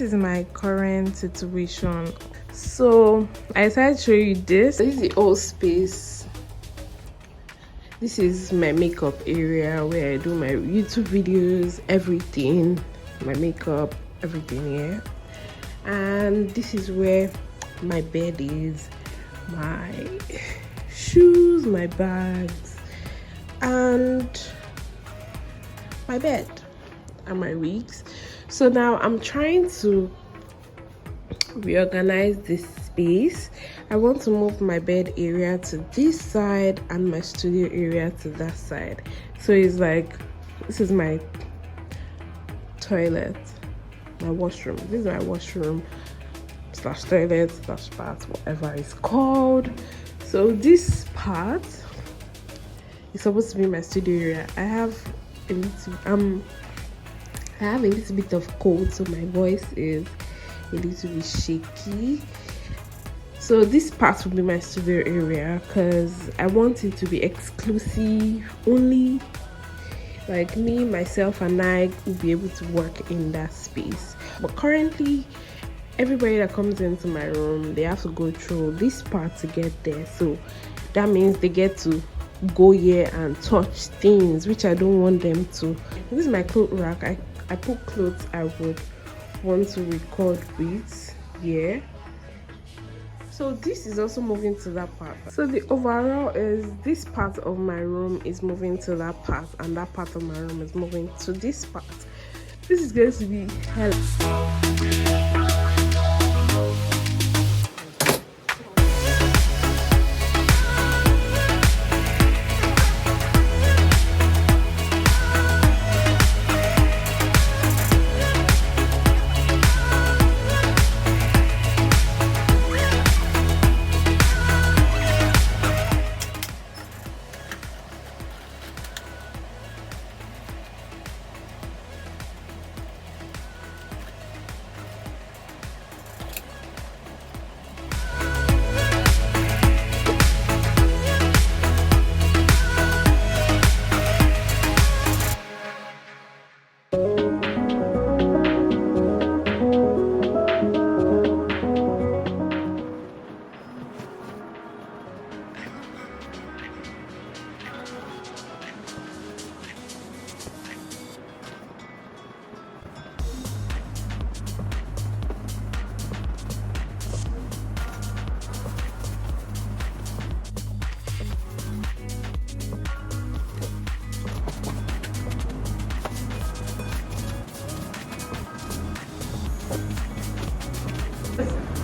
is my current situation. So I decided to show you this. This is the old space. This is my makeup area where I do my YouTube videos, everything, my makeup, everything here. And this is where my bed is, my shoes, my bags, and my bed and my wigs. So now I'm trying to reorganize this space. I want to move my bed area to this side and my studio area to that side. So it's like, this is my toilet, my washroom. This is my washroom slash toilet slash bath, whatever it's called. So this part is supposed to be my studio area. I have a little bit of cold, so my voice is a little bit shaky. So this part will be my studio area because I want it to be exclusive. Only like me, myself, and I will be able to work in that space. But currently, everybody that comes into my room, they have to go through this part to get there. So that means they get to go here and touch things, which I don't want them to. This is my clothes rack. I put clothes I would want to record with here. So this is also moving to that part. So the overall is this part of my room is moving to that part, and that part of my room is moving to this part. This is going to be hell.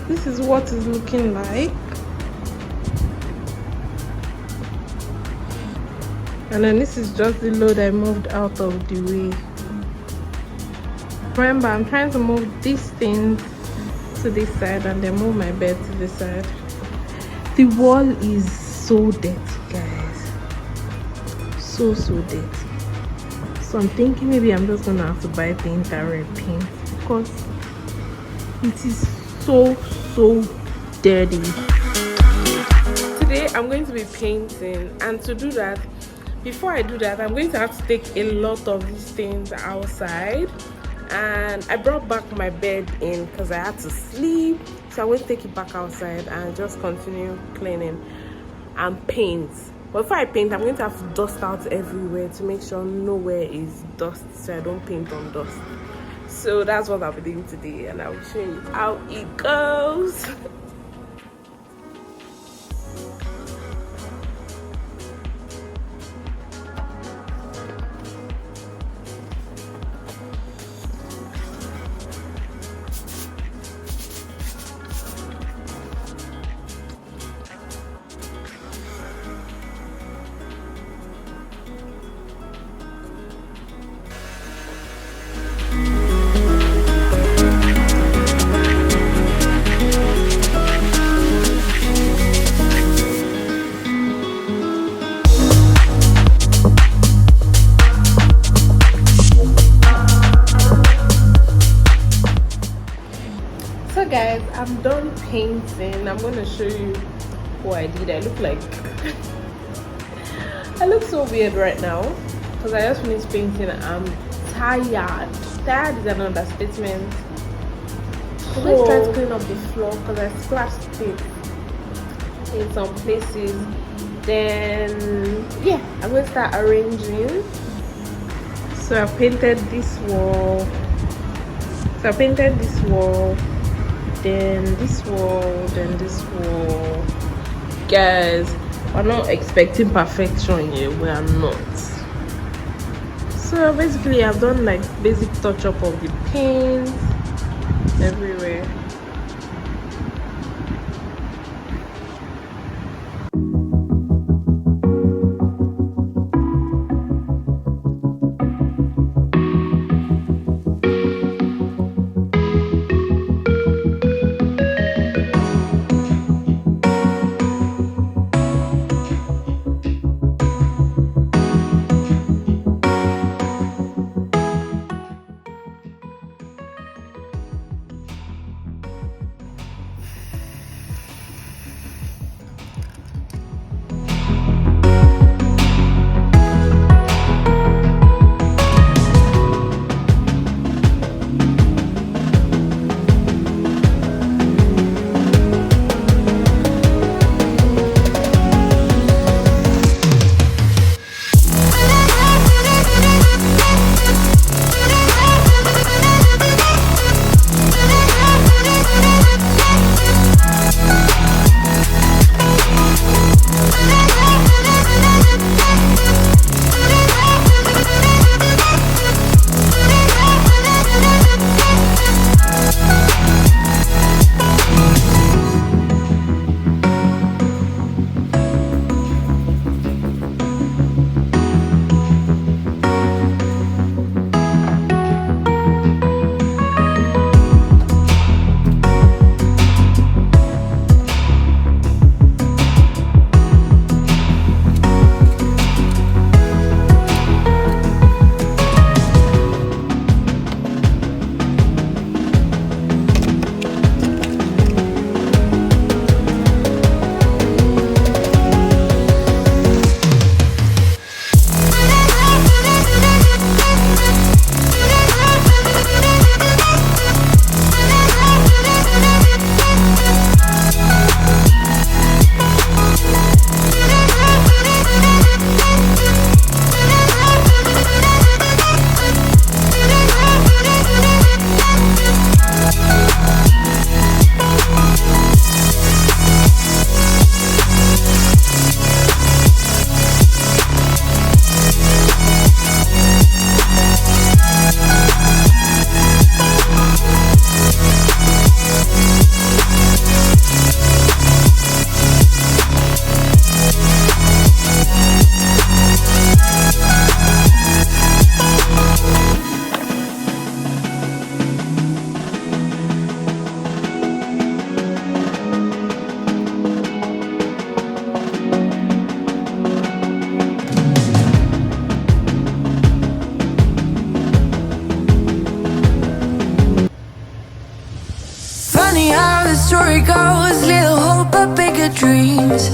This is what it's looking like. And then this is just the load I moved out of the way. Remember, I'm trying to move these things to this side and then move my bed to this side. The wall is so dirty, guys. So dirty. So I'm thinking maybe I'm just gonna have to buy the entire paint because it is so dirty. Today I'm going to be painting, and to do that, before I do that, I'm going to have to take a lot of these things outside. And I brought back my bed in because I had to sleep, so I will take it back outside and just continue cleaning and paint. But before I paint, I'm going to have to dust out everywhere to make sure nowhere is dust, so I don't paint on dust. So that's what I'll be doing today, and I'll show you how it goes. Guys, I'm done painting. I'm going to show you what I did. I look so weird right now because I just finished painting. I'm tired. Tired is an understatement. I'm going to try to clean up the floor because I splashed it in some places. Then yeah, I'm going to start arranging. So I painted this wall. Then this wall, then this wall. Guys, we're not expecting perfection here. We are not. So basically I've done like basic touch up of the paint everywhere. story goes, little hope but bigger dreams.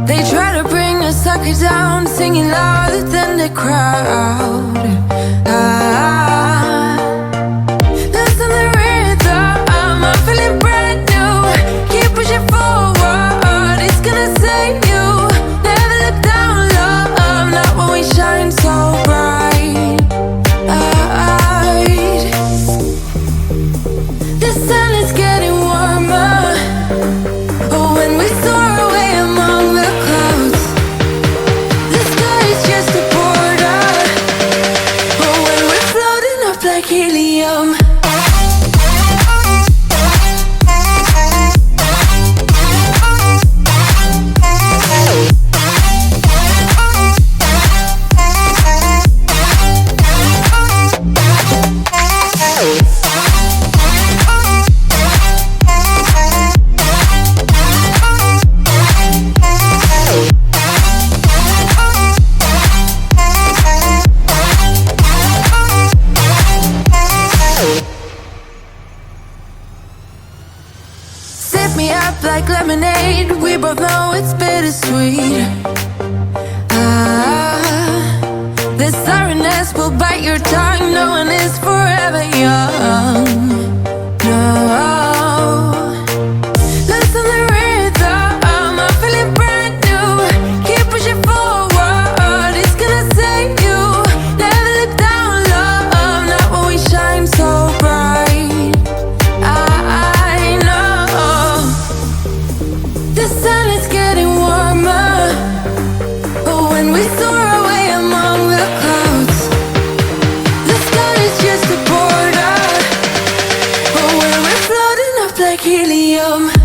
They try to bring a sucker down, singing louder than the crowd. Listen the rhythm, I'm feeling brand new. Keep pushing forward, it's gonna save you. Never look down, love, not when we shine so bright. The sun is getting warmer, oh, when we soar away among the clouds. The sky is just a border, oh, when we're floating up like helium. Sip me up like lemonade, we both know it's bittersweet. The siren grasp will bite your tongue. No one is forever young. No. Listen to the rhythm, I'm feeling brand new. Keep pushing forward, it's gonna save you. Never look down, love, not when we shine so bright. I know the sun is getting warmer, but when we soar away among the clouds, the sky is just a border, but when we're floating up like helium.